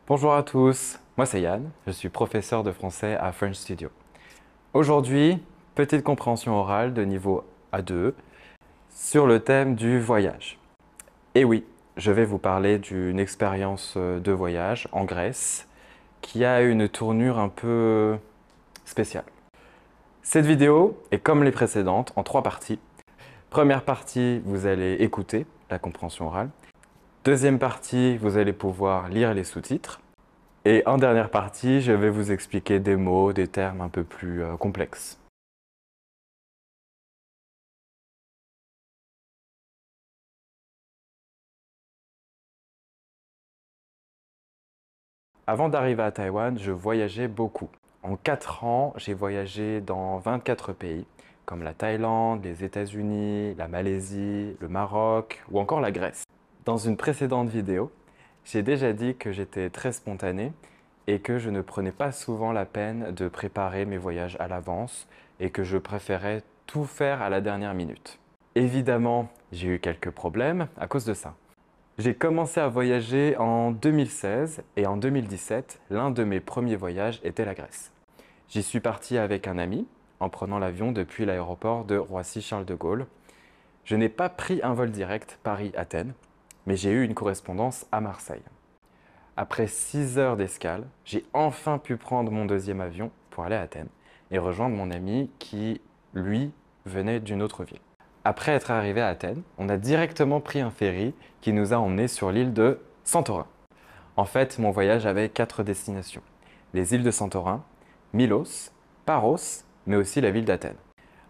Bonjour à tous, moi c'est Yann, je suis professeur de français à French Studio. Aujourd'hui, petite compréhension orale de niveau A2 sur le thème du voyage. Et oui, je vais vous parler d'une expérience de voyage en Grèce qui a une tournure un peu spéciale. Cette vidéo est comme les précédentes en 3 parties. Première partie, vous allez écouter la compréhension orale. Deuxième partie, vous allez pouvoir lire les sous-titres. Et en dernière partie, je vais vous expliquer des mots, des termes un peu plus complexes. Avant d'arriver à Taïwan, je voyageais beaucoup. En 4 ans, j'ai voyagé dans 24 pays, comme la Thaïlande, les États-Unis, la Malaisie, le Maroc ou encore la Grèce. Dans une précédente vidéo, j'ai déjà dit que j'étais très spontané et que je ne prenais pas souvent la peine de préparer mes voyages à l'avance et que je préférais tout faire à la dernière minute. Évidemment, j'ai eu quelques problèmes à cause de ça. J'ai commencé à voyager en 2016 et en 2017, l'un de mes premiers voyages était la Grèce. J'y suis parti avec un ami en prenant l'avion depuis l'aéroport de Roissy-Charles de Gaulle. Je n'ai pas pris un vol direct Paris-Athènes, mais j'ai eu une correspondance à Marseille. Après 6 heures d'escale, j'ai enfin pu prendre mon deuxième avion pour aller à Athènes et rejoindre mon ami qui, lui, venait d'une autre ville. Après être arrivé à Athènes, on a directement pris un ferry qui nous a emmenés sur l'île de Santorin. En fait, mon voyage avait 4 destinations. Les îles de Santorin, Milos, Paros, mais aussi la ville d'Athènes.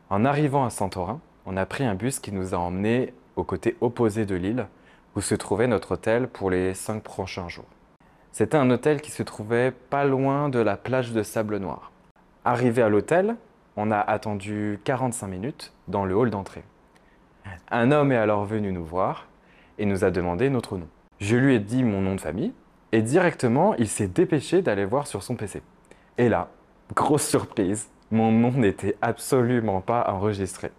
En arrivant à Santorin, on a pris un bus qui nous a emmenés au côté opposé de l'île, où se trouvait notre hôtel pour les 5 prochains jours. C'était un hôtel qui se trouvait pas loin de la plage de sable noir. Arrivé à l'hôtel, on a attendu 45 minutes dans le hall d'entrée. Un homme est alors venu nous voir et nous a demandé notre nom. Je lui ai dit mon nom de famille et directement il s'est dépêché d'aller voir sur son PC. Et là, grosse surprise, mon nom n'était absolument pas enregistré.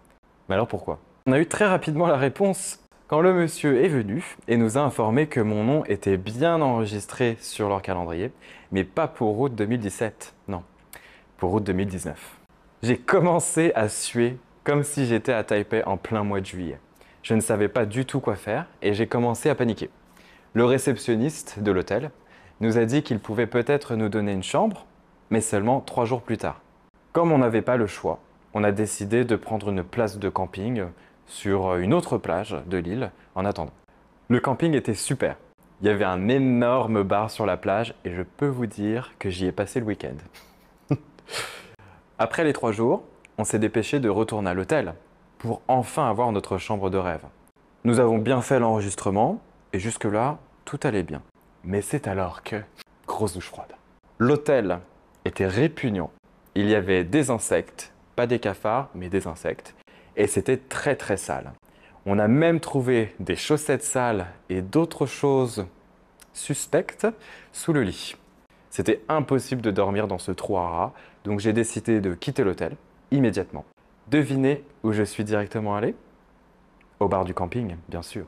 Mais alors pourquoi? On a eu très rapidement la réponse quand le monsieur est venu et nous a informé que mon nom était bien enregistré sur leur calendrier, mais pas pour août 2017, non, pour août 2019. J'ai commencé à suer comme si j'étais à Taipei en plein mois de juillet. Je ne savais pas du tout quoi faire et j'ai commencé à paniquer. Le réceptionniste de l'hôtel nous a dit qu'il pouvait peut-être nous donner une chambre, mais seulement 3 jours plus tard. Comme on n'avait pas le choix, on a décidé de prendre une place de camping sur une autre plage de l'île en attendant. Le camping était super. Il y avait un énorme bar sur la plage et je peux vous dire que j'y ai passé le week-end. Après les 3 jours, on s'est dépêché de retourner à l'hôtel pour enfin avoir notre chambre de rêve. Nous avons bien fait l'enregistrement et jusque-là, tout allait bien. Mais c'est alors que... Grosse douche froide. L'hôtel était répugnant. Il y avait des insectes, pas des cafards, mais des insectes. Et c'était très très sale. On a même trouvé des chaussettes sales et d'autres choses suspectes sous le lit. C'était impossible de dormir dans ce trou à rats, donc j'ai décidé de quitter l'hôtel immédiatement. Devinez où je suis directement allé? Au bar du camping, bien sûr.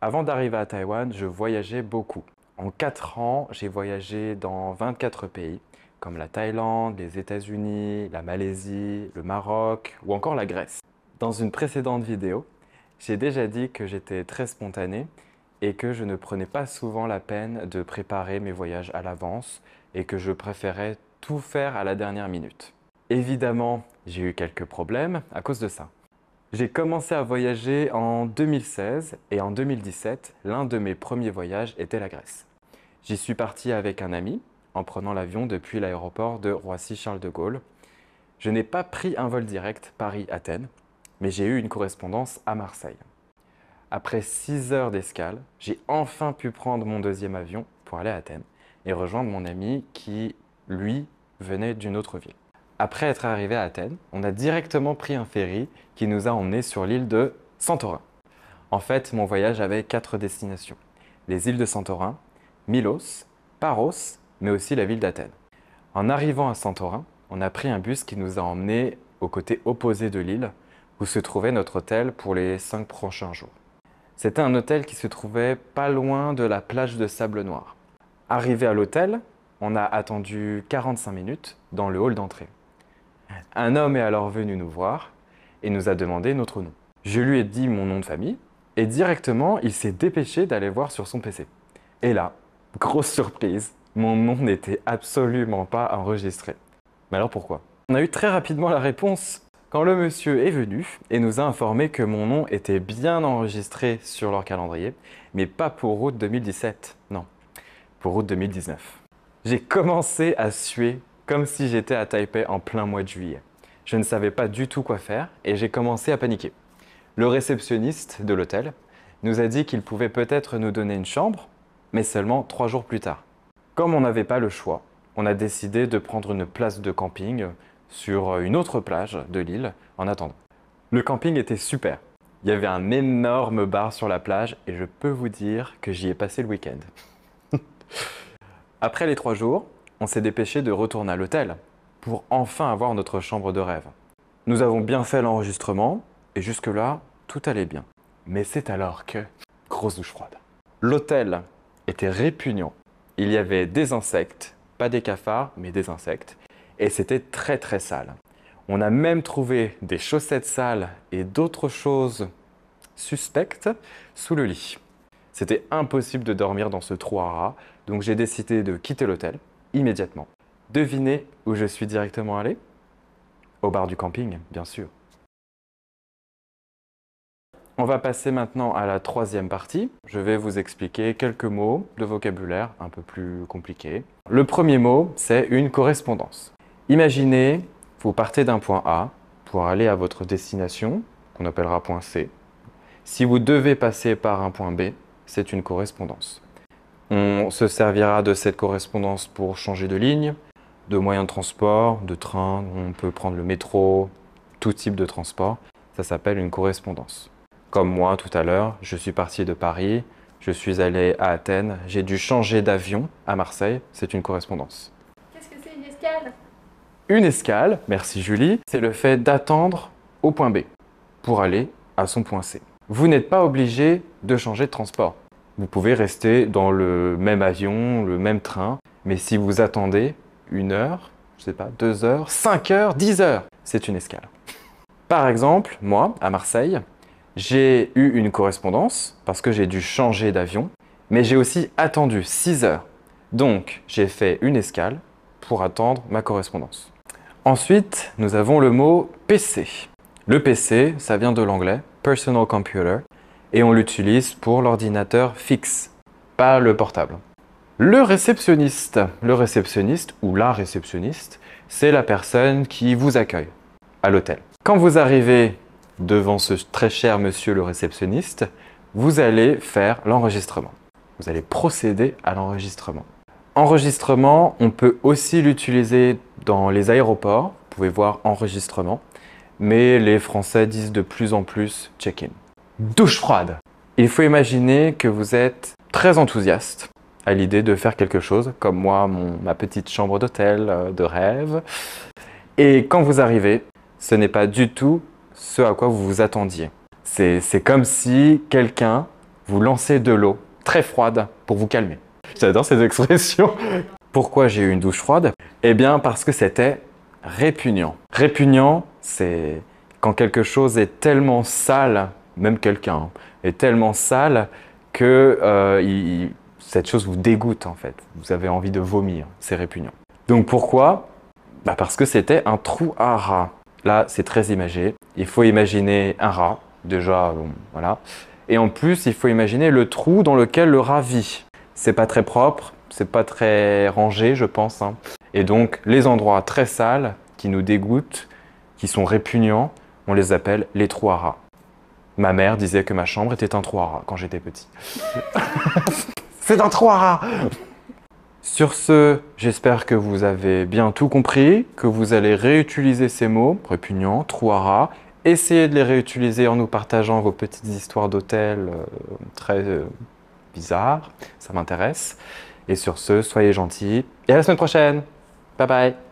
Avant d'arriver à Taïwan, je voyageais beaucoup. En 4 ans, j'ai voyagé dans 24 pays, comme la Thaïlande, les États-Unis, la Malaisie, le Maroc ou encore la Grèce. Dans une précédente vidéo, j'ai déjà dit que j'étais très spontané et que je ne prenais pas souvent la peine de préparer mes voyages à l'avance et que je préférais tout faire à la dernière minute. Évidemment, j'ai eu quelques problèmes à cause de ça. J'ai commencé à voyager en 2016 et en 2017, l'un de mes premiers voyages était la Grèce. J'y suis parti avec un ami en prenant l'avion depuis l'aéroport de Roissy-Charles de Gaulle. Je n'ai pas pris un vol direct Paris-Athènes, mais j'ai eu une correspondance à Marseille. Après 6 heures d'escale, j'ai enfin pu prendre mon deuxième avion pour aller à Athènes et rejoindre mon ami qui, lui, venait d'une autre ville. Après être arrivé à Athènes, on a directement pris un ferry qui nous a emmenés sur l'île de Santorin. En fait, mon voyage avait 4 destinations. Les îles de Santorin, Milos, Paros, mais aussi la ville d'Athènes. En arrivant à Santorin, on a pris un bus qui nous a emmenés au côté opposé de l'île, où se trouvait notre hôtel pour les 5 prochains jours. C'était un hôtel qui se trouvait pas loin de la plage de sable noir. Arrivé à l'hôtel, on a attendu 45 minutes dans le hall d'entrée. Un homme est alors venu nous voir et nous a demandé notre nom. Je lui ai dit mon nom de famille et directement, il s'est dépêché d'aller voir sur son PC. Et là, grosse surprise, mon nom n'était absolument pas enregistré. Mais alors pourquoi? On a eu très rapidement la réponse quand le monsieur est venu et nous a informé que mon nom était bien enregistré sur leur calendrier, mais pas pour août 2017, non, pour août 2019. J'ai commencé à suer comme si j'étais à Taipei en plein mois de juillet. Je ne savais pas du tout quoi faire et j'ai commencé à paniquer. Le réceptionniste de l'hôtel nous a dit qu'il pouvait peut-être nous donner une chambre, mais seulement 3 jours plus tard. Comme on n'avait pas le choix, on a décidé de prendre une place de camping sur une autre plage de l'île en attendant. Le camping était super. Il y avait un énorme bar sur la plage et je peux vous dire que j'y ai passé le week-end. Après les 3 jours, on s'est dépêché de retourner à l'hôtel pour enfin avoir notre chambre de rêve. Nous avons bien fait l'enregistrement et jusque-là, tout allait bien. Mais c'est alors que... Grosse douche froide. L'hôtel était répugnant. Il y avait des insectes, pas des cafards, mais des insectes. Et c'était très très sale. On a même trouvé des chaussettes sales et d'autres choses suspectes sous le lit. C'était impossible de dormir dans ce trou à rats, donc j'ai décidé de quitter l'hôtel immédiatement. Devinez où je suis directement allé? Au bar du camping, bien sûr. On va passer maintenant à la 3e partie. Je vais vous expliquer quelques mots de vocabulaire un peu plus compliqués. Le premier mot, c'est une correspondance. Imaginez, vous partez d'un point A pour aller à votre destination, qu'on appellera point C. Si vous devez passer par un point B, c'est une correspondance. On se servira de cette correspondance pour changer de ligne, de moyen de transport, de train, on peut prendre le métro, tout type de transport. Ça s'appelle une correspondance. Comme moi, tout à l'heure, je suis parti de Paris, je suis allé à Athènes, j'ai dû changer d'avion à Marseille, c'est une correspondance. Qu'est-ce que c'est une escale? Une escale, merci Julie, c'est le fait d'attendre au point B pour aller à son point C. Vous n'êtes pas obligé de changer de transport. Vous pouvez rester dans le même avion, le même train, mais si vous attendez 1 heure, je sais pas, 2 heures, 5 heures, 10 heures, c'est une escale. Par exemple, moi, à Marseille, j'ai eu une correspondance parce que j'ai dû changer d'avion, mais j'ai aussi attendu 6 heures. Donc, j'ai fait une escale pour attendre ma correspondance. Ensuite, nous avons le mot PC. Le PC, ça vient de l'anglais, Personal Computer, et on l'utilise pour l'ordinateur fixe, pas le portable. Le réceptionniste ou la réceptionniste, c'est la personne qui vous accueille à l'hôtel. Quand vous arrivez devant ce très cher monsieur le réceptionniste, vous allez faire l'enregistrement. Vous allez procéder à l'enregistrement. Enregistrement, on peut aussi l'utiliser dans les aéroports. Vous pouvez voir enregistrement, mais les Français disent de plus en plus check-in. Douche froide. Il faut imaginer que vous êtes très enthousiaste à l'idée de faire quelque chose, comme moi, ma petite chambre d'hôtel de rêve. Et quand vous arrivez, ce n'est pas du tout ce à quoi vous vous attendiez. C'est comme si quelqu'un vous lançait de l'eau très froide pour vous calmer. J'adore ces expressions. Pourquoi j'ai eu une douche froide? Eh bien parce que c'était répugnant. Répugnant, c'est quand quelque chose est tellement sale, même quelqu'un est tellement sale que cette chose vous dégoûte en fait. Vous avez envie de vomir, c'est répugnant. Donc pourquoi? Parce que c'était un trou à rats. Là, c'est très imagé. Il faut imaginer un rat, déjà, bon, voilà. Et en plus, il faut imaginer le trou dans lequel le rat vit. C'est pas très propre, c'est pas très rangé, je pense, hein. Et donc, les endroits très sales, qui nous dégoûtent, qui sont répugnants, on les appelle les trous à rats. Ma mère disait que ma chambre était un trou à rats quand j'étais petit. C'est un trou à rats! Sur ce, j'espère que vous avez bien tout compris, que vous allez réutiliser ces mots, répugnant, trou à rats. Essayez de les réutiliser en nous partageant vos petites histoires d'hôtel très bizarres, ça m'intéresse. Et sur ce, soyez gentils et à la semaine prochaine. Bye bye!